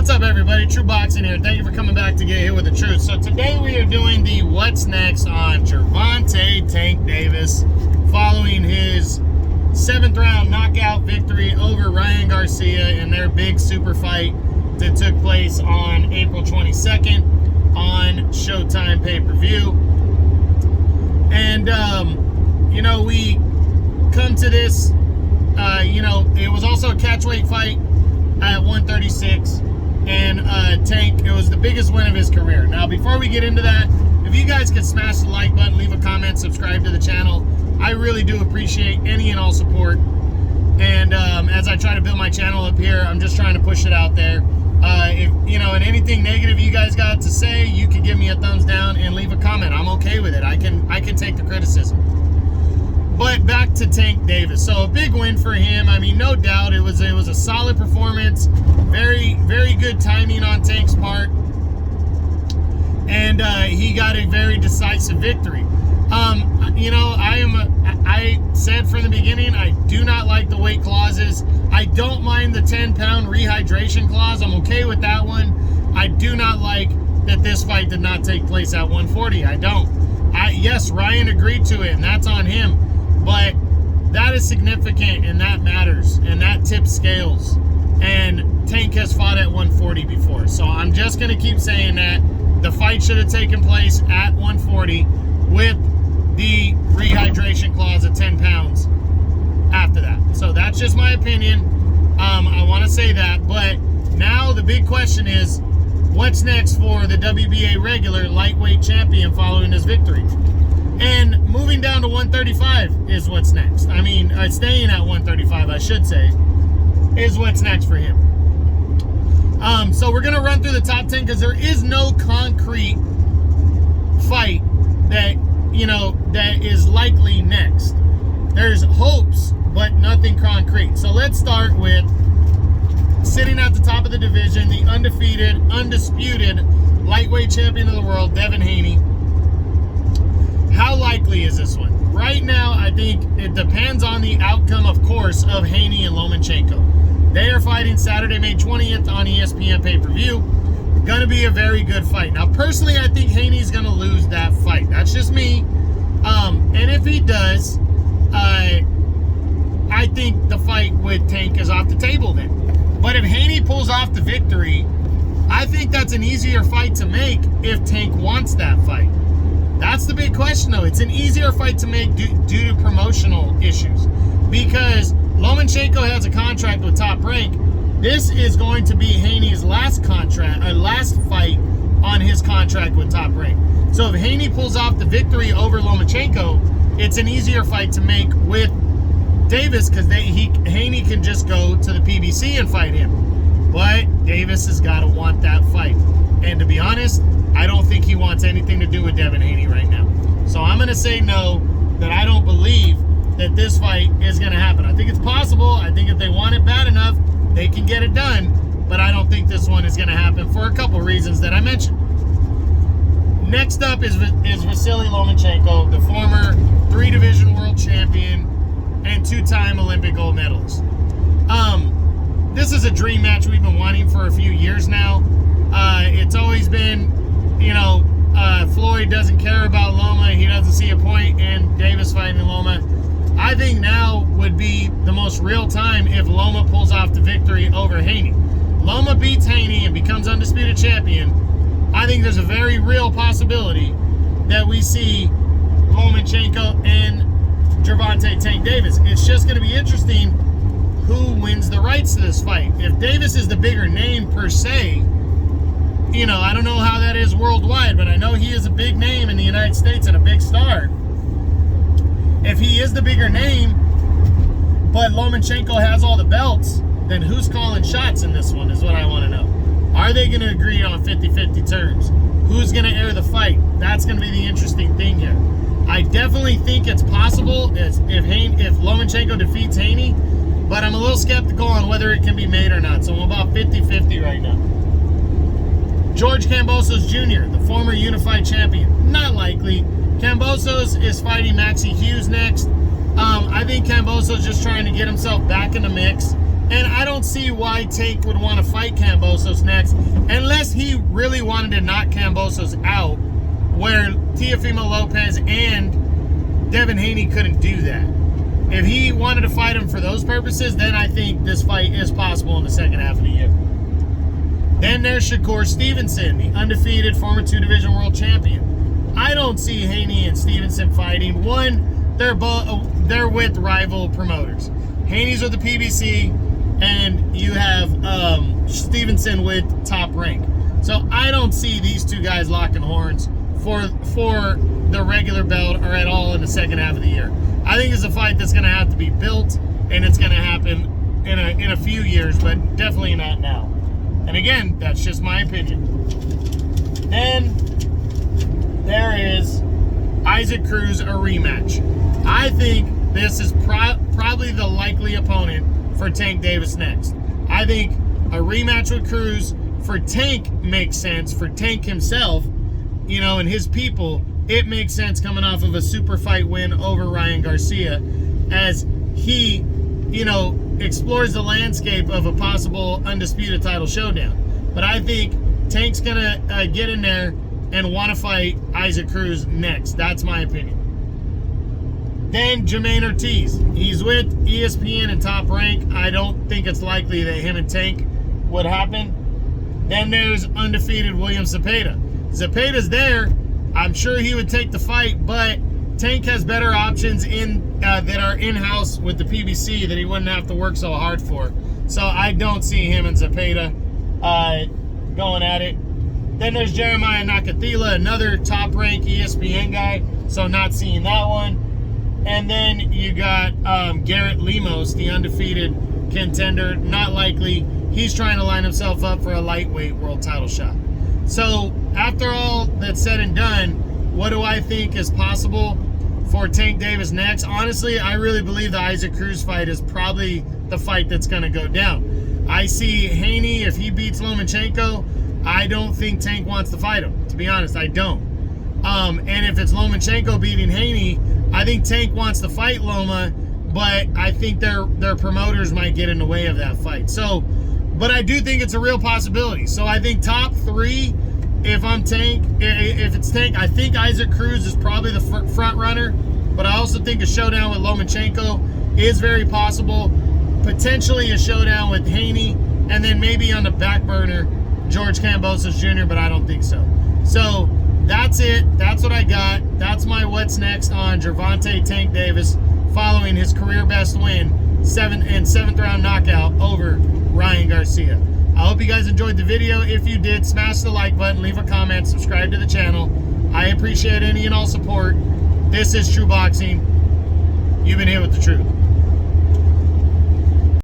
What's up, everybody? True Boxing here. Thank you for coming back to get hit with the truth. So today we are doing the What's Next on Gervonta Tank Davis following his 7th round knockout victory over Ryan Garcia in their big super fight that took place on April 22nd on Showtime pay-per-view. And, we come to this, it was also a catchweight fight at 136. And Tank, it was the biggest win of his career. Now, before we get into that, if you guys could smash the like button, leave a comment, subscribe to the channel, I really do appreciate any and all support. And as I try to build my channel up here, I'm just trying to push it out there. And anything negative you guys got to say, you can give me a thumbs down and leave a comment. I'm okay with it. I can take the criticism. But back to Tank Davis. So a big win for him. I mean, no doubt it was a solid performance. Very, very good timing on Tank's part. And he got a very decisive victory. I said from the beginning, I do not like the weight clauses. I don't mind the 10-pound rehydration clause. I'm okay with that one. I do not like that this fight did not take place at 140. I don't. Yes, Ryan agreed to it, and that's on him. But that is significant, and that matters, and that tips scales. And Tank has fought at 140 before. So I'm just going to keep saying that the fight should have taken place at 140 with the rehydration clause at 10 pounds after that. So that's just my opinion. I want to say that. But now the big question is, what's next for the WBA regular lightweight champion following his victory? And moving down to 135 is what's next. I mean, staying at 135, I should say, is what's next for him. So we're going to run through the top 10 because there is no concrete fight that, that is likely next. There's hopes, but nothing concrete. So let's start with sitting at the top of the division, the undefeated, undisputed lightweight champion of the world, Devin Haney. How likely is this one? Right now, I think it depends on the outcome, of course, of Haney and Lomachenko. They are fighting Saturday, May 20th on ESPN pay-per-view. Going to be a very good fight. Now, personally, I think Haney's going to lose that fight. That's just me. And if he does, I think the fight with Tank is off the table then. But if Haney pulls off the victory, I think that's an easier fight to make if Tank wants that fight. That's the big question, though. It's an easier fight to make due to promotional issues. Because Lomachenko has a contract with Top Rank. This is going to be Haney's last fight on his contract with Top Rank. So if Haney pulls off the victory over Lomachenko, it's an easier fight to make with Davis because Haney can just go to the PBC and fight him. But Davis has got to want that fight. And to be honest, I don't think he wants anything to do with Devin Haney right now. So I'm going to say no, that I don't believe that this fight is going to happen. I think it's possible. I think if they want it bad enough, they can get it done. But I don't think this one is going to happen for a couple reasons that I mentioned. Next up is Vasily Lomachenko, the former 3-division world champion and 2-time Olympic gold medalist. This is a dream match we've been wanting for a few years now. It's always been, Floyd doesn't care about Loma. He doesn't see a point in Davis fighting Loma. I think now would be the most real time if Loma pulls off the victory over Haney. Loma beats Haney and becomes undisputed champion. I think there's a very real possibility that we see Lomachenko and Gervonta Tank Davis. It's just going to be interesting who wins the rights to this fight. If Davis is the bigger name per se, I don't know how that is worldwide, but I know he is a big name in the United States and a big star. If he is the bigger name, but Lomachenko has all the belts, then who's calling shots in this one is what I want to know. Are they going to agree on 50-50 terms? Who's going to air the fight? That's going to be the interesting thing here. I definitely think it's possible if Lomachenko defeats Haney, but I'm a little skeptical on whether it can be made or not. So I'm about 50-50 right now. George Kambosos Jr., the former unified champion. Not likely. Kambosos is fighting Maxie Hughes next. I think Kambosos just trying to get himself back in the mix. And I don't see why Tank would want to fight Kambosos next, unless he really wanted to knock Kambosos out, where Teofimo Lopez and Devin Haney couldn't do that. If he wanted to fight him for those purposes, then I think this fight is possible in the second half of the year. Then there's Shakur Stevenson, the undefeated former 2-division world champion. I don't see Haney and Stevenson fighting. One, they're with rival promoters. Haney's with the PBC, and you have Stevenson with Top Rank. So I don't see these two guys locking horns for the regular belt or at all in the second half of the year. I think it's a fight that's going to have to be built, and it's going to happen in a few years, but definitely not now. And again, that's just my opinion. Then there is Isaac Cruz, a rematch. I think this is probably the likely opponent for Tank Davis next. I think a rematch with Cruz for Tank makes sense. For Tank himself, you know, and his people, it makes sense coming off of a super fight win over Ryan Garcia, as he, you know, explores the landscape of a possible undisputed title showdown. But I think Tank's gonna get in there and want to fight Isaac Cruz next. That's my opinion. Then Jermaine Ortiz. He's with ESPN and Top Rank. I don't think it's likely that him and Tank would happen. Then there's undefeated William Zepeda. Zepeda's there. I'm sure he would take the fight, but Tank has better options that are in-house with the PBC that he wouldn't have to work so hard for. So I don't see him and Zepeda going at it. Then there's Jeremiah Nakathila, another top-ranked ESPN guy, so not seeing that one. And then you got Garrett Lemos, the undefeated contender, not likely. He's trying to line himself up for a lightweight world title shot. So after all that's said and done, what do I think is possible for Tank Davis next? Honestly, I really believe the Isaac Cruz fight is probably the fight that's going to go down. I see Haney, if he beats Lomachenko, I don't think Tank wants to fight him. To be honest, I don't. And if it's Lomachenko beating Haney, I think Tank wants to fight Loma, but I think their promoters might get in the way of that fight. So, but I do think it's a real possibility. So I think top three, if I'm Tank, if it's Tank, I think Isaac Cruz is probably the front runner, but I also think a showdown with Lomachenko is very possible. Potentially a showdown with Haney, and then maybe on the back burner, George Kambosos Jr., but I don't think so. So that's it. That's what I got. That's my what's next on Gervonta Tank Davis following his career best win, seventh round knockout over Ryan Garcia. I hope you guys enjoyed the video. If you did, smash the like button, leave a comment, subscribe to the channel. I appreciate any and all support. This is True Boxing. You've been here with the truth.